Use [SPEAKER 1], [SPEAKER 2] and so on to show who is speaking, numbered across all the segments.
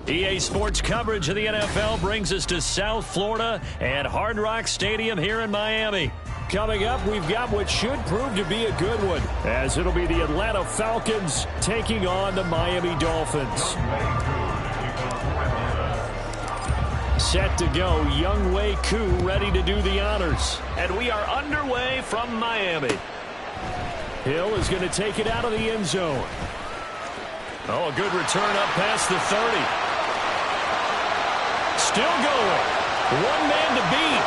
[SPEAKER 1] EA Sports coverage of the NFL brings us to South Florida and Hard Rock Stadium here in Miami. Coming up, we've got what should prove to be a good one, as it'll be the Atlanta Falcons taking on the Miami Dolphins. Set to go, Younghoe Koo ready to do the honors. And we are underway from Miami. Hill is going to take it out of the end zone. Oh, a good return up past the 30. Still going. One man to beat.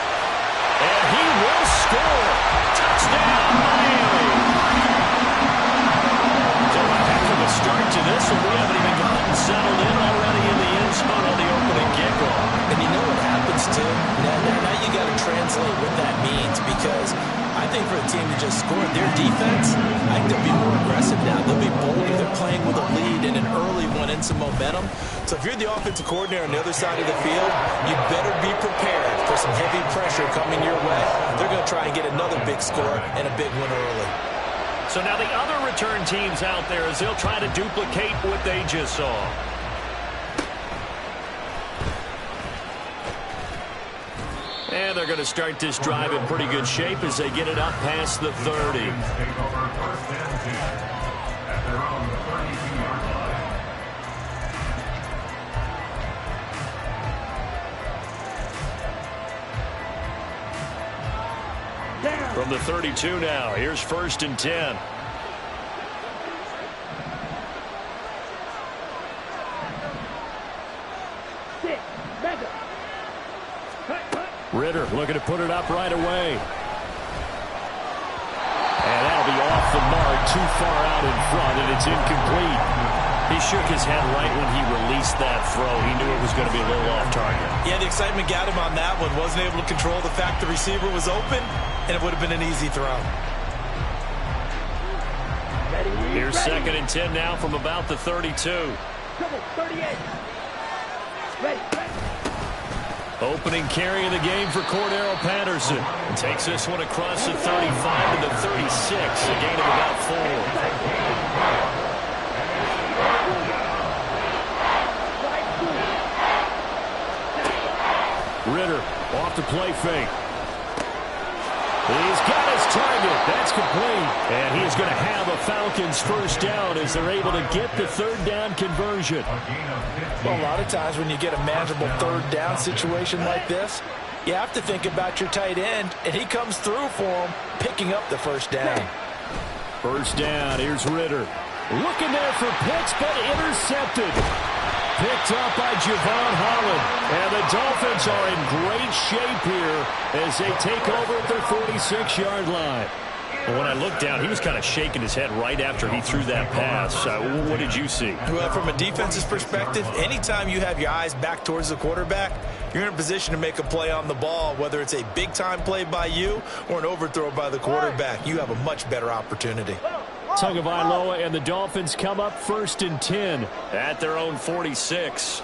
[SPEAKER 1] And he will score. Touchdown, Miami. So a heck of a start to this one. We haven't even gotten settled in already in the end zone on the opening kickoff.
[SPEAKER 2] And you know what happens, too? Now you got to translate what that means, because I think for a team to just score their defense, I think they'll be more aggressive now. They'll be bolder. They're playing with a lead and an early one and some momentum. So if you're the offensive coordinator on the other side of the field, you better be prepared for some heavy pressure coming your way. They're going to try and get another big score and a big one early.
[SPEAKER 1] So now the other return teams out there as they'll try to duplicate what they just saw. And they're going to start this drive in pretty good shape as they get it up past the 30. From the 32 now, here's 1st and 10. Ritter looking to put it up right away. And that'll be off the mark, too far out in front, and it's incomplete. He shook his head right when he released that throw. He knew it was going to be a little off target.
[SPEAKER 2] Yeah, the excitement got him on that one. Wasn't able to control the fact the receiver was open, and it would have been an easy throw.
[SPEAKER 1] Here's 2nd and 10 now from about the 32.
[SPEAKER 3] 38. Ready.
[SPEAKER 1] Opening carry of the game for Cordero Patterson. Takes this one across the 35 to the 36. A gain of about 4. Ritter off the play fake. He's got his target. That's complete. And he is going to have a Falcons first down as they're able to get the 3rd down conversion.
[SPEAKER 2] Well, a lot of times when you get a manageable 3rd down situation like this, you have to think about your tight end, and he comes through for him, picking up the 1st down.
[SPEAKER 1] 1st down, here's Ritter. Looking there for Pitts, but intercepted. Picked up by Javon Holland. And the Dolphins are in great shape here as they take over at their 46-yard line. Well, when I looked down, he was kind of shaking his head right after he threw that pass. What did you see?
[SPEAKER 2] Well, from a defense's perspective, anytime you have your eyes back towards the quarterback, you're in a position to make a play on the ball, whether it's a big-time play by you or an overthrow by the quarterback. You have a much better opportunity.
[SPEAKER 1] Tagovailoa and the Dolphins come up 1st and 10 at their own 46.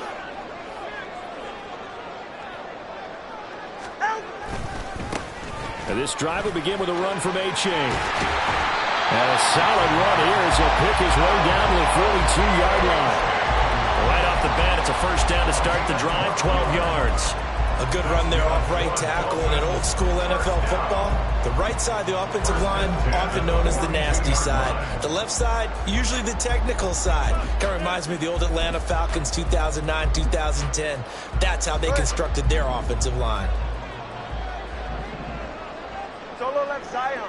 [SPEAKER 1] And this drive will begin with a run from A-Chain. And a solid run here as he'll pick his way down to the 42-yard line. Right off the bat, it's a 1st down to start the drive, 12 yards.
[SPEAKER 2] A good run there off right tackle in an old-school NFL football. The right side, the offensive line, often known as the nasty side. The left side, usually the technical side. Kind of reminds me of the old Atlanta Falcons 2009-2010. That's how they constructed their offensive line.
[SPEAKER 3] Solo left side.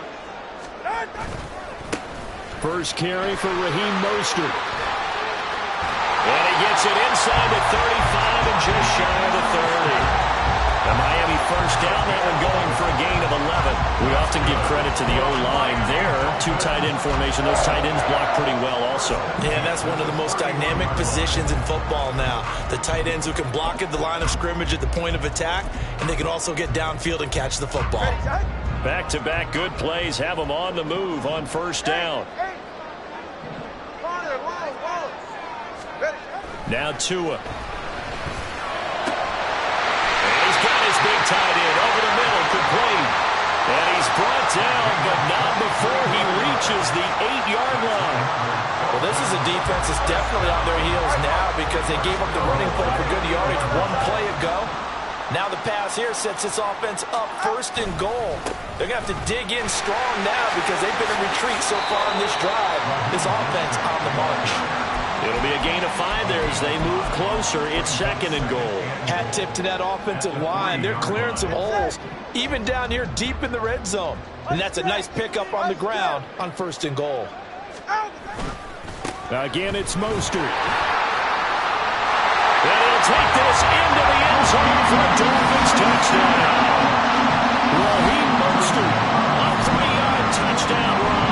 [SPEAKER 1] First carry for Raheem Mostert. And he gets it inside the 35 and just shy of the 30. The Miami first down, that one going for a gain of 11. We often give credit to the O-line there. 2 tight end formation. Those tight ends block pretty well also.
[SPEAKER 2] Yeah, that's one of the most dynamic positions in football now. The tight ends who can block at the line of scrimmage at the point of attack, and they can also get downfield and catch the football.
[SPEAKER 1] Back-to-back good plays have them on the move on 1st down. Now Tua. And he's got his big tight end over the middle, complete. And he's brought down, but not before he reaches the 8-yard line.
[SPEAKER 2] Well, this is a defense that's definitely on their heels now because they gave up the running play for good yardage one play ago. Now the pass here sets this offense up 1st and goal. They're going to have to dig in strong now because they've been in retreat so far in this drive. This offense on the march.
[SPEAKER 1] It'll be a gain of 5 there as they move closer. It's 2nd and goal.
[SPEAKER 2] Hat tip to that offensive line. They're clearing some holes, even down here deep in the red zone. And that's a nice pickup on the ground on 1st and goal.
[SPEAKER 1] Again, it's Mostert. And he'll take this into the end zone for a Dolphins touchdown. Raheem Mostert, a 3-yard touchdown run.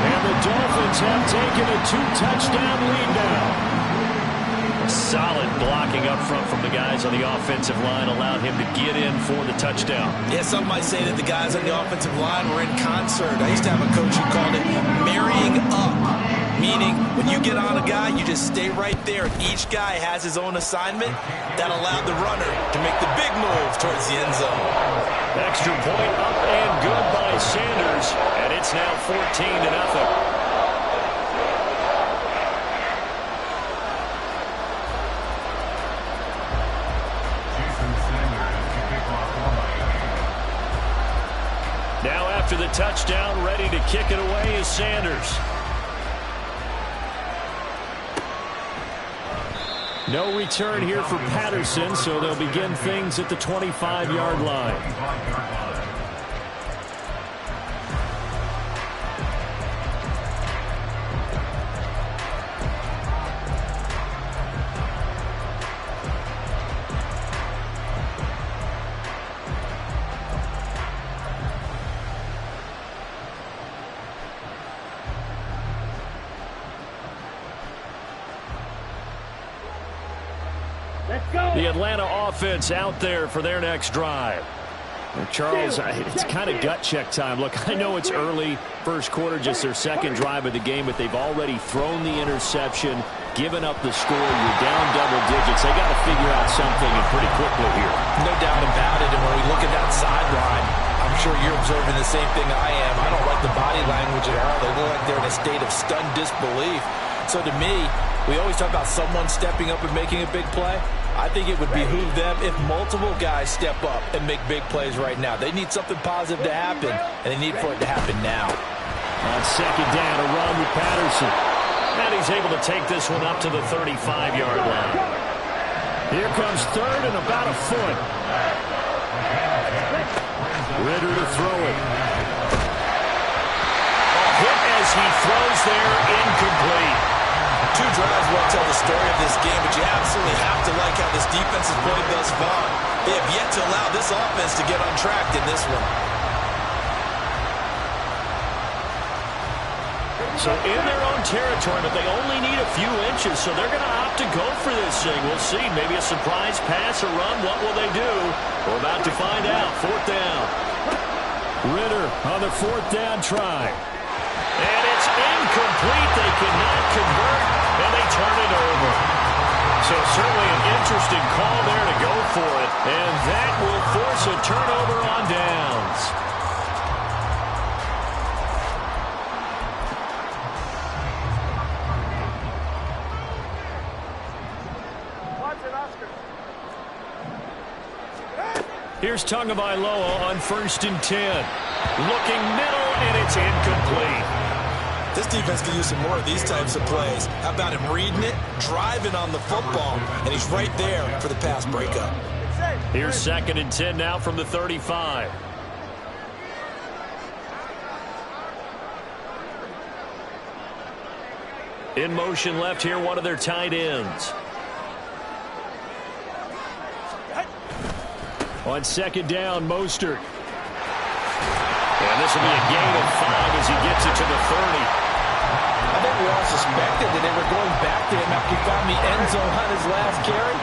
[SPEAKER 1] And the Dolphins have taken a 2-touchdown lead now. Solid blocking up front from the guys on the offensive line allowed him to get in for the touchdown.
[SPEAKER 2] Yeah, some might say that the guys on the offensive line were in concert. I used to have a coach who called it marrying up, meaning when you get on a guy, you just stay right there. Each guy has his own assignment. That allowed the runner to make the big move towards the end zone.
[SPEAKER 1] Extra point up and good by Sanders, and it's now 14-0. Now after the touchdown, ready to kick it away is Sanders. No return here for Patterson, so they'll begin things at the 25-yard line. The Atlanta offense out there for their next drive. Well, Charles, it's kind of gut check time. Look, I know it's early, first quarter, just their 2nd drive of the game, but they've already thrown the interception, given up the score. You're down double digits. They got to figure out something and pretty quickly here.
[SPEAKER 2] No doubt about it. And when we look at that sideline, I'm sure you're observing the same thing I am. I don't like the body language at all. They look like they're in a state of stunned disbelief. So to me, we always talk about someone stepping up and making a big play. I think it would behoove them if multiple guys step up and make big plays right now. They need something positive to happen, and they need for it to happen now.
[SPEAKER 1] On 2nd down, a run with Patterson. And he's able to take this one up to the 35-yard line. Here comes 3rd and about a foot. Ritter to throw it. Hit as he throws there, incomplete.
[SPEAKER 2] 2 drives won't tell the story of this game, but you absolutely have to like how this defense has played thus far. They have yet to allow this offense to get untracked in this one.
[SPEAKER 1] So in their own territory, but they only need a few inches, so they're going to opt to go for this thing. We'll see. Maybe a surprise pass or run. What will they do? We're about to find out. 4th down. Ritter on the 4th down try. And it's incomplete. They cannot convert, and they turn it over. So certainly an interesting call there to go for it, and that will force a turnover on downs. Here's Tagovailoa on 1st and 10. Looking middle, and it's incomplete.
[SPEAKER 2] This defense can use some more of these types of plays. How about him reading it, driving on the football, and he's right there for the pass breakup.
[SPEAKER 1] Here's 2nd and 10 now from the 35. In motion left here, one of their tight ends. On 2nd down, Mostert. And this will be a gain of 5 as he gets it to the 30.
[SPEAKER 2] I think we all suspected that they were going back to him after he found the end zone on his last carry,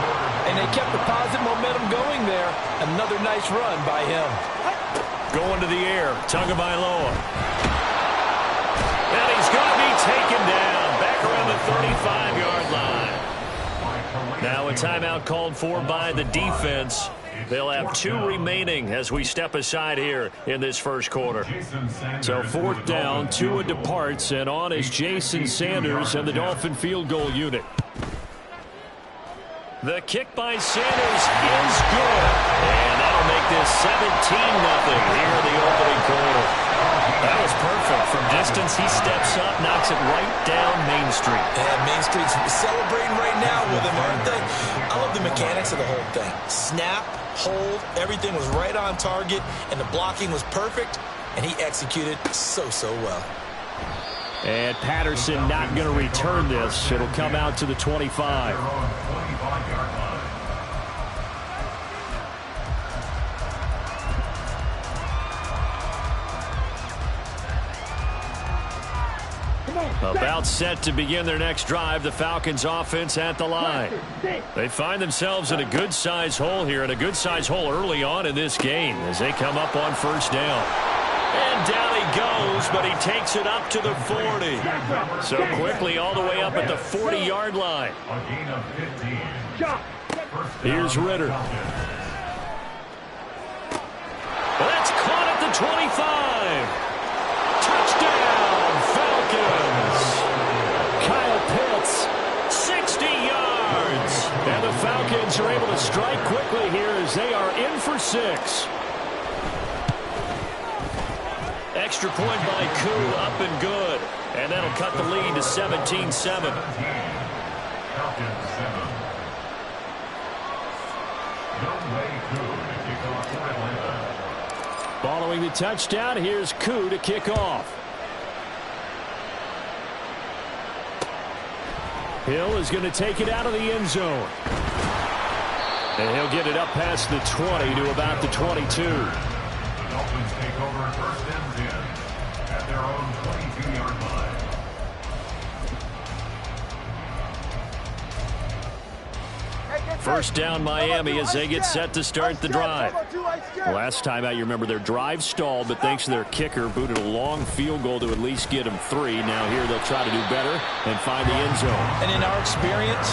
[SPEAKER 2] and they kept the positive momentum going there. Another nice run by him.
[SPEAKER 1] Going to the air, Tagovailoa. And he's going to be taken down back around the 35-yard line. Now a timeout called for by the defense. They'll have 2 remaining as we step aside here in this first quarter. So 4th down, Tua departs, and on is Jason Sanders and the Dolphin field goal unit. The kick by Sanders is good, and that'll make this 17-0 here in the opening quarter. That was perfect. From distance, he steps up, knocks it right down Main Street.
[SPEAKER 2] And Main Street's celebrating right now with him, aren't they? I love the mechanics of the whole thing. Snap, hold, everything was right on target, and the blocking was perfect, and he executed so well.
[SPEAKER 1] And Patterson not going to return this. It'll come out to the 25. About set to begin their next drive, the Falcons offense at the line. They find themselves in a good-sized hole here, and a good-sized hole early on in this game as they come up on 1st down. And down he goes, but he takes it up to the 40. So quickly all the way up at the 40-yard line. Here's Ritter. That's caught at the 25. Touchdown, Falcons. Kyle Pitts, 60 yards. And the Falcons are able to strike quickly here as they are in for 6. Extra point by Koo, up and good. And that'll cut the lead to 17-7. Following the touchdown, here's Koo to kick off. Hill is going to take it out of the end zone. And he'll get it up past the 20 to about the 22.
[SPEAKER 4] Dolphins take over 1st and 10 at their own 22-yard line.
[SPEAKER 1] First down Miami as they get set to start the drive. Last time out, you remember their drive stalled, but thanks to their kicker, booted a long field goal to at least get them 3. Now here they'll try to do better and find the end zone.
[SPEAKER 2] And in our experience,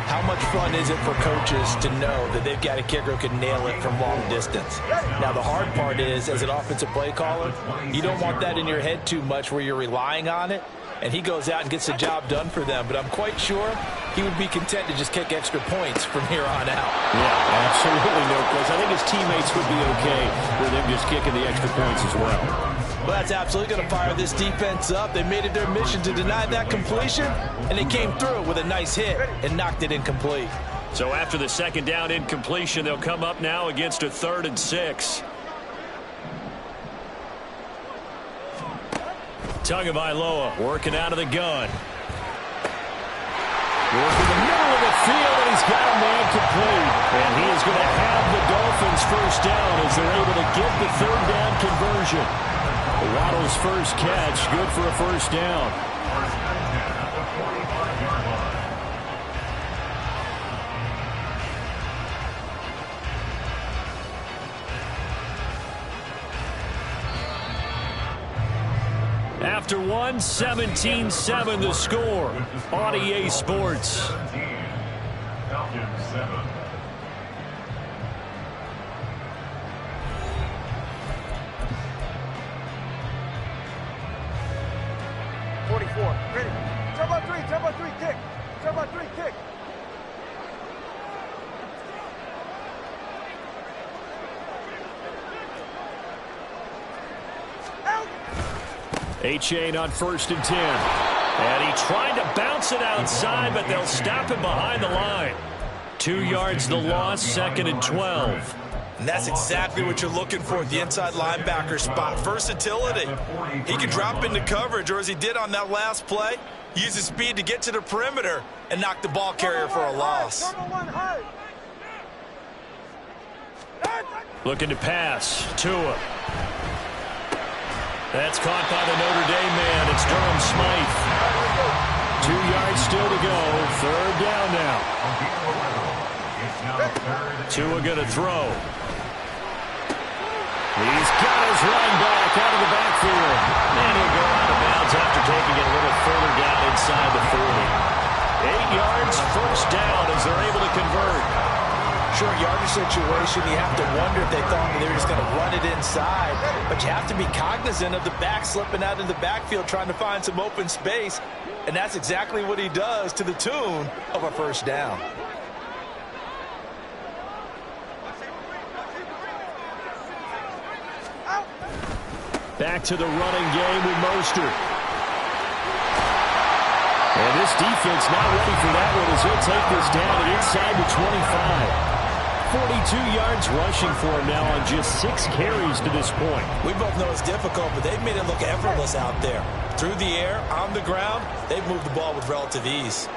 [SPEAKER 2] how much fun is it for coaches to know that they've got a kicker who can nail it from long distance? Now, the hard part is, as an offensive play caller, you don't want that in your head too much where you're relying on it, and he goes out and gets the job done for them. But I'm quite sure he would be content to just kick extra points from here on out.
[SPEAKER 1] Yeah, absolutely no question. I think his teammates would be okay with him just kicking the extra points as well.
[SPEAKER 2] Well, that's absolutely going to fire this defense up. They made it their mission to deny that completion, and they came through with a nice hit and knocked it incomplete.
[SPEAKER 1] So after the 2nd down incompletion, they'll come up now against a 3rd and 6. Tagovailoa working out of the gun. Working the middle of the field, and he's got a man complete. And he is going to have the Dolphins 1st down as they're able to get the 3rd down conversion. Waddle's first catch, good for a 1st down. After 1, 17-7 the score on EA Sports.
[SPEAKER 3] 44. Ready. Turbo 3, kick. Turbo 3, kick.
[SPEAKER 1] A-Chain on 1st and 10. And he tried to bounce it outside, but they'll stop him behind the line. 2 yards the loss, 2nd and 12.
[SPEAKER 2] And that's exactly what you're looking for at the inside linebacker spot. Versatility. He can drop into coverage, or as he did on that last play, use his speed to get to the perimeter and knock the ball carrier for a loss.
[SPEAKER 1] Looking to pass. Tua. That's caught by the Notre Dame man. It's Durham Smythe. 2 yards still to go. 3rd down now. Tua going to throw. He's got his run back out of the backfield. And he'll go out of bounds after taking it a little further down inside the 40. 8 yards, 1st down as they're able to convert.
[SPEAKER 2] short yardage situation, you have to wonder if they thought that they were just going to run it inside. But you have to be cognizant of the back slipping out in the backfield trying to find some open space. And that's exactly what he does to the tune of a first down.
[SPEAKER 1] Back to the running game with Mostert. And this defense not ready for that one as he'll take this down and inside the 25. 42 yards rushing for him now on just 6 carries to this point.
[SPEAKER 2] We both know it's difficult, but they've made it look effortless out there. Through the air, on the ground, they've moved the ball with relative ease.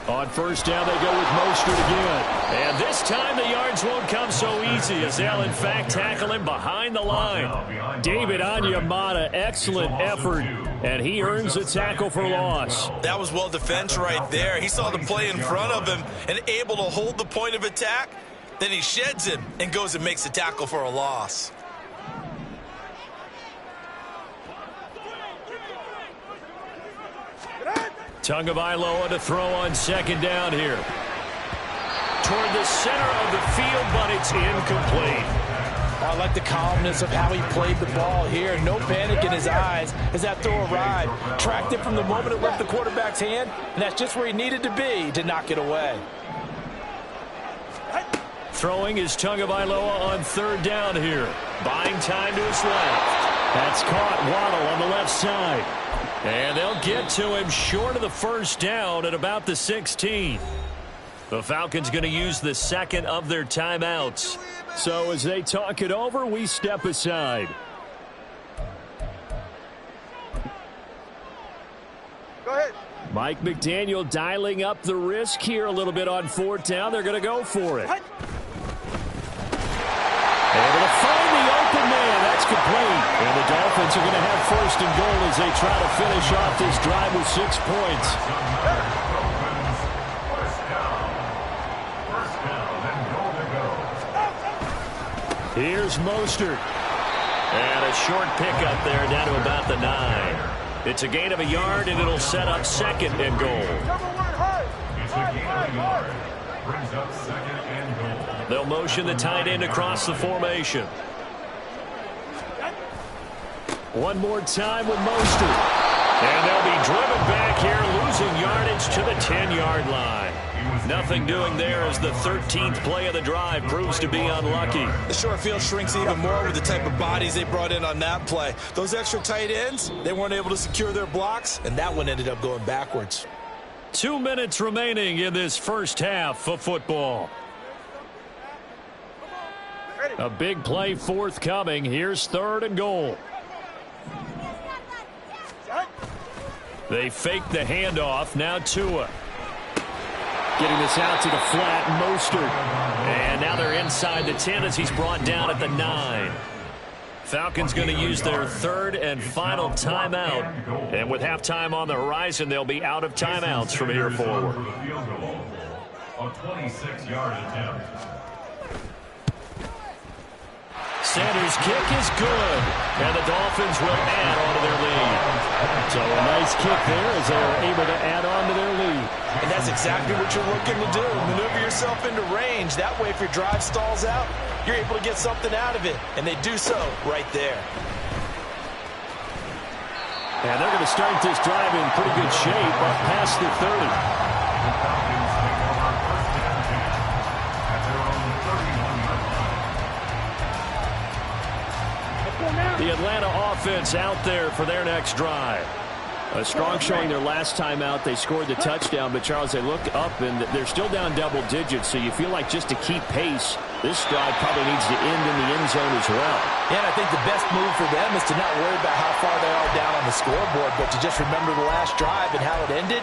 [SPEAKER 1] On first down, they go with Mostert again. And this time the yards won't come so easy as they'll, in fact, tackle him behind the line. David Onyemata, excellent effort, and he earns a tackle for loss.
[SPEAKER 2] That was well defense right there. He saw the play in front of him and able to hold the point of attack. Then he sheds him and goes and makes a tackle for a loss.
[SPEAKER 1] Tagovailoa to throw on second down here. Toward the center of the field, but it's incomplete.
[SPEAKER 2] I like the calmness of how he played the ball here. No panic in his eyes as that throw arrived. Tracked it from the moment it left the quarterback's hand, and that's just where he needed to be to knock it away.
[SPEAKER 1] Throwing is Tagovailoa on third down here. Buying time to his left. That's caught. Waddle on the left side. And they'll get to him short of the first down at about the 16. The Falcons going to use the second of their timeouts. So as they talk it over, we step aside.
[SPEAKER 3] Go ahead.
[SPEAKER 1] Mike McDaniel dialing up the risk here a little bit on fourth down. They're going to go for it. Able to find the open man. That's complete. And the Dolphins are going to have first and goal as they try to finish off this drive with 6 points. Here's Mostert. And a short pickup there down to about the 9. It's a gain of a yard, and it'll set up second and goal.
[SPEAKER 4] It's a gain of a yard. Brings up second and goal.
[SPEAKER 1] They'll motion the tight end across the formation. One more time with Mostert. And they'll be driven back here, losing yardage to the 10-yard line. Nothing doing there as the 13th play of the drive proves to be unlucky.
[SPEAKER 2] The short field shrinks even more with the type of bodies they brought in on that play. Those extra tight ends, they weren't able to secure their blocks, and that one ended up going backwards.
[SPEAKER 1] 2 minutes remaining in this first half of football. A big play forthcoming. Here's third and goal. They fake the handoff. Now Tua. Getting this out to the flat, Mostert. And now they're inside the 10 as he's brought down at the 9. Falcons going to use their third and final timeout. And with halftime on the horizon, they'll be out of timeouts from here forward.
[SPEAKER 4] A 26-yard attempt.
[SPEAKER 1] Sanders' kick is good, and the Dolphins will add on to their lead. So a nice kick there as they're able to add on to their lead.
[SPEAKER 2] And that's exactly what you're looking to do. Maneuver yourself into range. That way, if your drive stalls out, you're able to get something out of it. And they do so right there.
[SPEAKER 1] And they're going to start this drive in pretty good shape up past the 30. The Atlanta offense out there for their next drive. A strong showing their last time out. They scored the touchdown, but Charles, they look up and they're still down double digits, so you feel like just to keep pace, this drive probably needs to end in the end zone as well.
[SPEAKER 2] Yeah, and I think the best move for them is to not worry about how far they are down on the scoreboard, but to just remember the last drive and how it ended.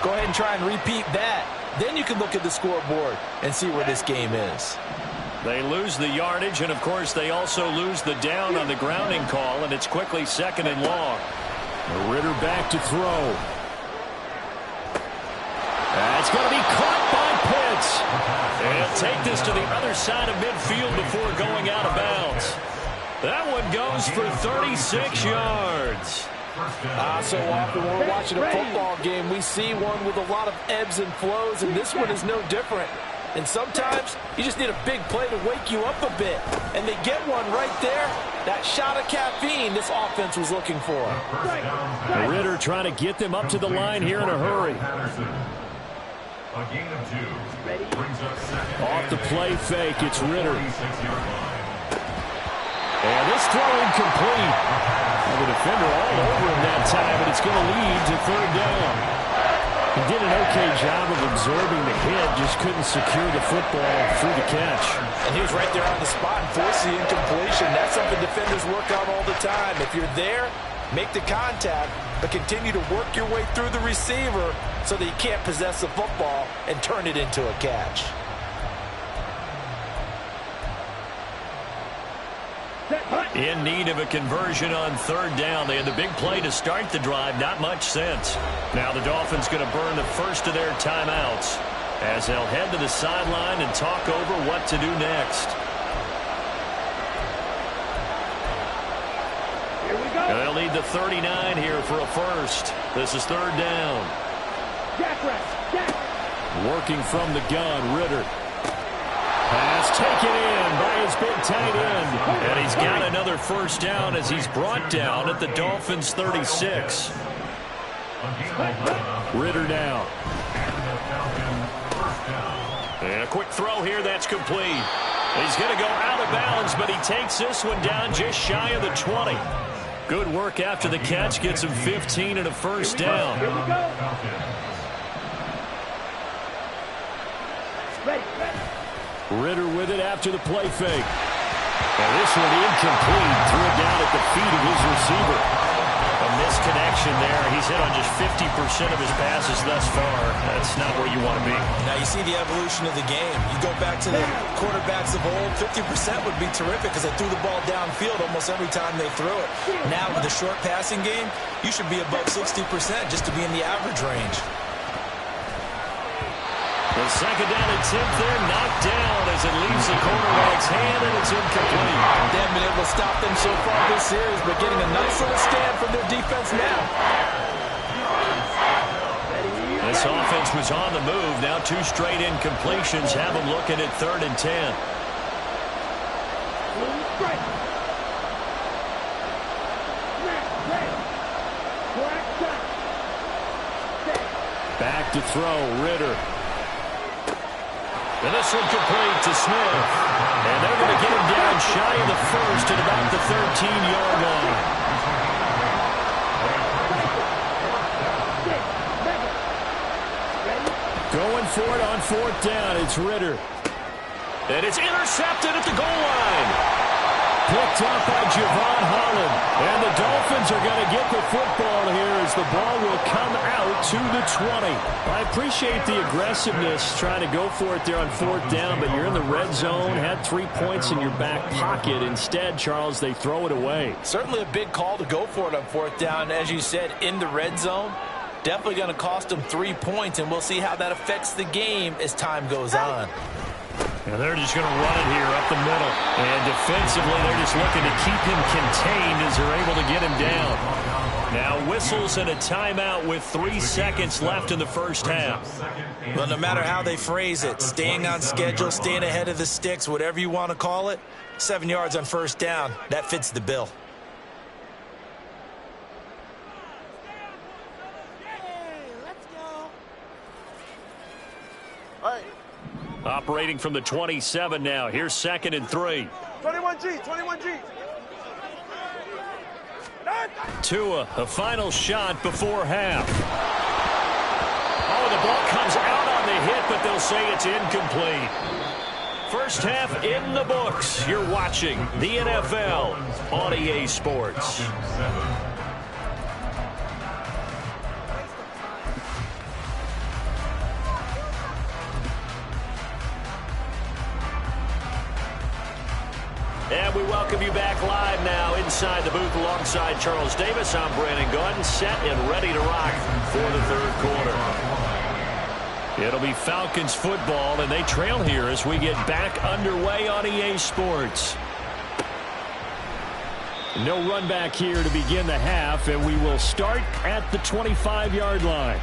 [SPEAKER 2] Go ahead and try and repeat that. Then you can look at the scoreboard and see where this game is.
[SPEAKER 1] They lose the yardage, and, of course, they also lose the down on the grounding call, and it's quickly second and long. Ritter back to throw. That's going to be caught by Pitts. And he'll take this to the other side of midfield before going out of bounds. That one goes for 36 yards.
[SPEAKER 2] So often when we're watching a football game, we see one with a lot of ebbs and flows, and this one is no different. And sometimes you just need a big play to wake you up a bit. And they get one right there. That shot of caffeine this offense was looking for.
[SPEAKER 1] Ritter trying to get them up to the line here in a hurry.
[SPEAKER 4] A gain of 2. Brings up second.
[SPEAKER 1] Off the play fake, it's Ritter. And this throw incomplete. The defender all over him that time, but it's going to lead to third down. He did an okay job of absorbing the hit, just couldn't secure the football through the catch.
[SPEAKER 2] And he was right there on the spot and forced the incompletion. That's something defenders work on all the time. If you're there, make the contact, but continue to work your way through the receiver so that you can't possess the football and turn it into a catch.
[SPEAKER 1] In need of a conversion on third down. They had the big play to start the drive. Not much sense. Now the Dolphins going to burn the first of their timeouts as they'll head to the sideline and talk over what to do next.
[SPEAKER 3] Here we go.
[SPEAKER 1] They'll need the 39 here for a first. This is third down.
[SPEAKER 3] Jack rest. Jack.
[SPEAKER 1] Working from the gun, Ritter. Pass taken in by his big tight end. And he's got another first down as he's brought down at the Dolphins' 36. Ritter now. And a quick throw here that's complete. He's going to go out of bounds, but he takes this one down just shy of the 20. Good work after the catch. Gets him 15 and a first down.
[SPEAKER 3] Here we go. Ready, ready.
[SPEAKER 1] Ritter with it after the play fake. And this one incomplete. Threw it down at the feet of his receiver. A misconnection there. He's hit on just 50% of his passes thus far. That's not where you want to be.
[SPEAKER 2] Now you see the evolution of the game. You go back to the quarterbacks of old, 50% would be terrific because they threw the ball downfield almost every time they threw it. Now with the short passing game, you should be above 60% just to be in the average range.
[SPEAKER 1] The second down attempt there knocked down as it leaves the quarterback's hand, and it's incomplete.
[SPEAKER 2] They haven't been able to stop them so far this series, but getting a nice little stand from their defense now.
[SPEAKER 1] This offense was on the move. Now 2 straight incompletions have them looking at 3rd and 10. Back to throw, Ritter. And this one complete to Smith. And they're going to get him down shy of the first at about the 13-yard line. Going for it on 4th down. It's Ritter. And it's intercepted at the goal line. Picked up by Javon Holland. And the Dolphins are going to get the football here as the ball will come out to the 20. I appreciate the aggressiveness trying to go for it there on 4th down, but you're in the red zone, had 3 points in your back pocket. Instead, Charles, they throw it away.
[SPEAKER 2] Certainly a big call to go for it on 4th down. As you said, in the red zone, definitely going to cost them 3 points, and we'll see how that affects the game as time goes on.
[SPEAKER 1] And they're just going to run it here up the middle. And defensively, they're just looking to keep him contained as they're able to get him down. Now whistles and a timeout with 3 seconds left in the first half.
[SPEAKER 2] Well, no matter how they phrase it, staying on schedule, staying ahead of the sticks, whatever you want to call it, 7 yards on 1st down, that fits the bill.
[SPEAKER 1] Operating from the 27 now. Here's 2nd and 3.
[SPEAKER 3] 21G, 21G.
[SPEAKER 1] Tua, a final shot before half. Oh, the ball comes out on the hit, but they'll say it's incomplete. First half in the books. You're watching the NFL on EA Sports. And we welcome you back live now inside the booth alongside Charles Davis. I'm Brandon Gordon, set and ready to rock for the 3rd quarter. It'll be Falcons football, and they trail here as we get back underway on EA Sports. No run back here to begin the half, and we will start at the 25-yard line.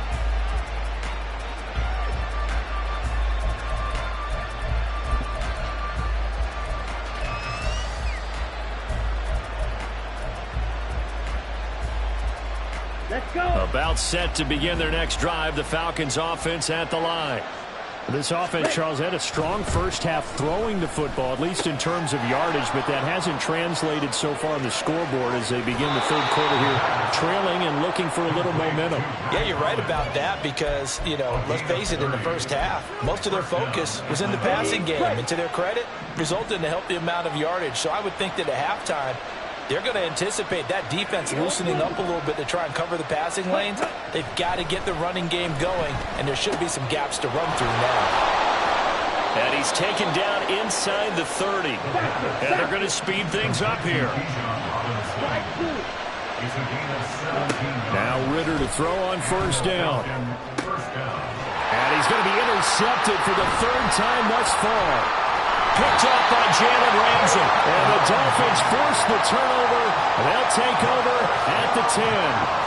[SPEAKER 3] Let's go.
[SPEAKER 1] About set to begin their next drive, the Falcons offense at the line. This offense, Charles, had a strong first half throwing the football, at least in terms of yardage, but that hasn't translated so far on the scoreboard as they begin the third quarter here, trailing and looking for a little momentum.
[SPEAKER 2] Yeah, you're right about that because, let's face it, in the first half, most of their focus was in the passing game, and to their credit, resulted in a healthy amount of yardage. So I would think that at halftime, they're going to anticipate that defense loosening up a little bit to try and cover the passing lanes. They've got to get the running game going, and there should be some gaps to run through now.
[SPEAKER 1] And he's taken down inside the 30. And they're going to speed things up here. Now Ritter to throw on first down. And he's going to be intercepted for the third time thus far. Picked up by Jalen Ramsey. And the Dolphins force the turnover. They'll take over at the 10.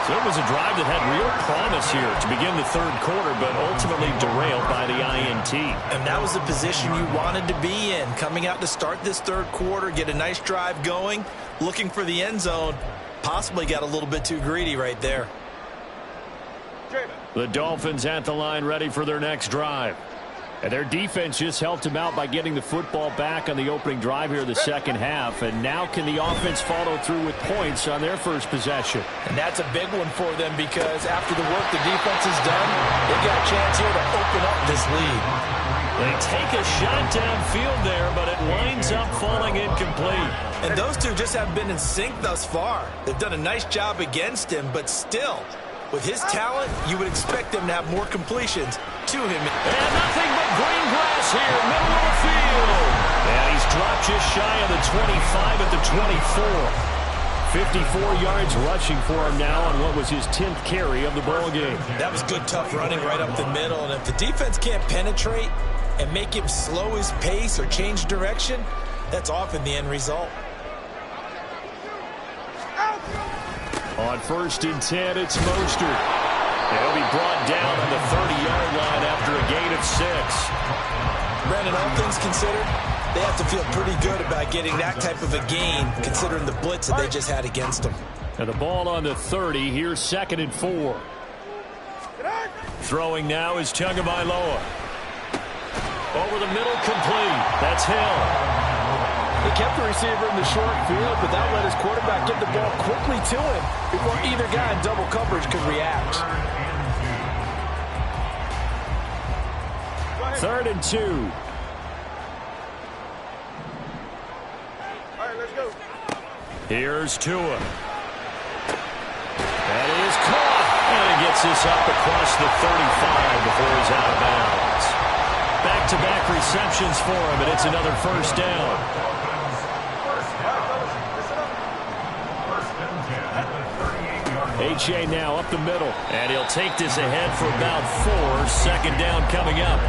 [SPEAKER 1] So it was a drive that had real promise here to begin the third quarter, but ultimately derailed by the INT.
[SPEAKER 2] And that was the position you wanted to be in. Coming out to start this third quarter, get a nice drive going, looking for the end zone. Possibly got a little bit too greedy right there.
[SPEAKER 1] The Dolphins at the line ready for their next drive. And their defense just helped them out by getting the football back on the opening drive here the second half. And now can the offense follow through with points on their first possession?
[SPEAKER 2] And that's a big one for them because after the work the defense has done, they got a chance here to open up this lead.
[SPEAKER 1] They take a shot downfield there, but it winds up falling incomplete.
[SPEAKER 2] And those two just haven't been in sync thus far. They've done a nice job against him, but still, with his talent, you would expect them to have more completions to him.
[SPEAKER 1] And nothing but green grass here, middle of the field. And he's dropped just shy of the 25 at the 24. 54 yards rushing for him now on what was his 10th carry of the ball game.
[SPEAKER 2] That was good, tough running right up the middle. And if the defense can't penetrate and make him slow his pace or change direction, that's often the end result.
[SPEAKER 1] On first and 10, it's Mostert. He'll be brought down on the 30-yard line after a gain of 6.
[SPEAKER 2] Brandon, all things considered, they have to feel pretty good about getting that type of a gain, considering the blitz that they just had against them.
[SPEAKER 1] And the ball on the 30. Here's 2nd and 4. Throwing now is Tagovailoa. Over the middle, complete. That's Hill.
[SPEAKER 2] He kept the receiver in the short field, but that let his quarterback get the ball quickly to him before either guy in double coverage could react.
[SPEAKER 1] 3rd and 2.
[SPEAKER 3] All right, let's go.
[SPEAKER 1] Here's Tua. That is caught. And he gets this up across the 35 before he's out of bounds. Back-to-back receptions for him, and it's another first down. H.A. now up the middle. And he'll take this ahead for about 4. Second down coming up.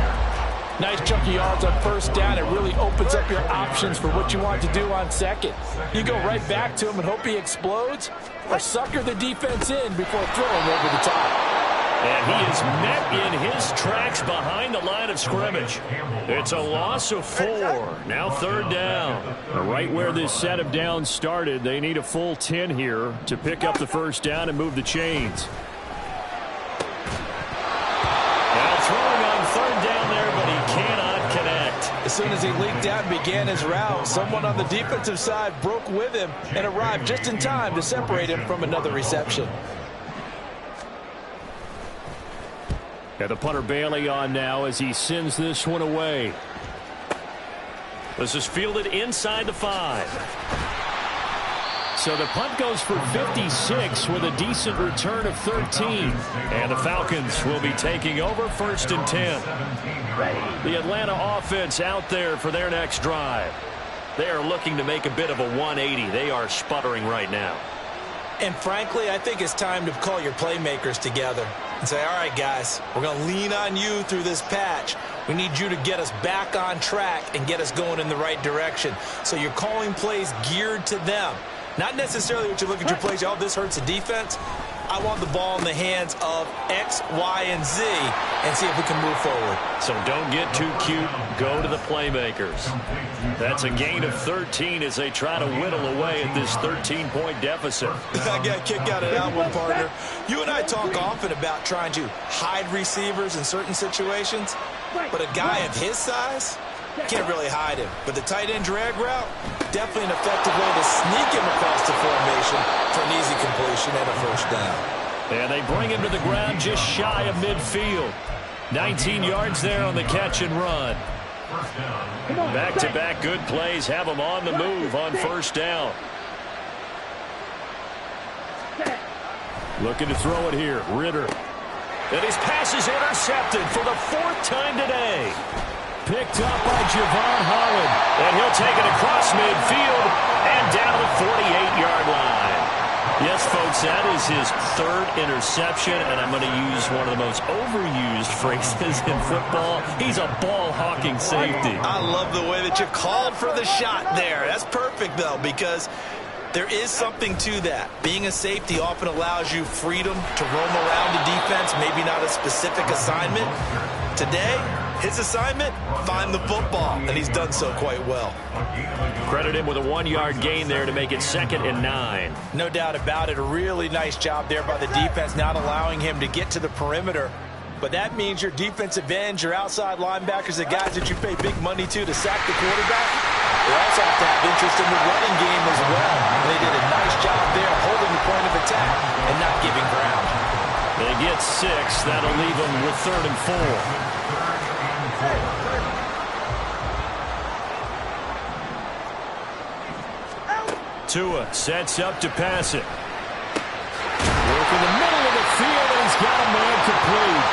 [SPEAKER 2] Nice chunky yards on first down. It really opens up your options for what you want to do on second. You go right back to him and hope he explodes, or sucker the defense in before throwing over the top.
[SPEAKER 1] And he is met in his tracks behind the line of scrimmage. It's a loss of 4. Now 3rd down. Right where this set of downs started, they need a full 10 here to pick up the first down and move the chains. Now throwing on 3rd down there, but he cannot connect.
[SPEAKER 2] As soon as he leaked out and began his route, someone on the defensive side broke with him and arrived just in time to separate him from another reception.
[SPEAKER 1] And the punter Bailey on now as he sends this one away. This is fielded inside the 5. So the punt goes for 56 with a decent return of 13. And the Falcons will be taking over 1st and 10. The Atlanta offense out there for their next drive. They are looking to make a bit of a 180. They are sputtering right now.
[SPEAKER 2] And frankly, I think it's time to call your playmakers together and say, all right, guys, we're going to lean on you through this patch. We need you to get us back on track and get us going in the right direction. So you're calling plays geared to them. Not necessarily what you look at your plays, oh, this hurts the defense. I want the ball in the hands of X, Y, and Z and see if we can move forward.
[SPEAKER 1] So don't get too cute. Go to the playmakers. That's a gain of 13 as they try to whittle away at this 13-point deficit.
[SPEAKER 2] I got a kick out of that one, partner. You and I talk often about trying to hide receivers in certain situations, but a guy of his size, can't really hide him. But the tight end drag route, definitely an effective way to sneak him across the formation for an easy completion and a first down.
[SPEAKER 1] And they bring him to the ground just shy of midfield. 19 yards there on the catch and run. Back-to-back good plays have him on the move on first down. Looking to throw it here. Ritter. And his pass is intercepted for the 4th time today. Picked up by Javon Holland. And he'll take it across midfield and down to the 48-yard line. Yes, folks, that is his 3rd interception, and I'm going to use one of the most overused phrases in football. He's a ball-hawking safety.
[SPEAKER 2] I love the way that you called for the shot there. That's perfect, though, because there is something to that. Being a safety often allows you freedom to roam around the defense, maybe not a specific assignment. Today, his assignment, find the football, and he's done so quite well.
[SPEAKER 1] Credit him with a 1-yard gain there to make it 2nd and 9.
[SPEAKER 2] No doubt about it. A really nice job there by the defense, not allowing him to get to the perimeter. But that means your defensive ends, your outside linebackers, the guys that you pay big money to sack the quarterback, they also have to have interest in the running game as well. And they did a nice job there holding the point of attack and not giving ground.
[SPEAKER 1] They get 6. That'll leave them with 3rd and 4. Tua sets up to pass it. Work in the middle of the field, and he's got a man complete.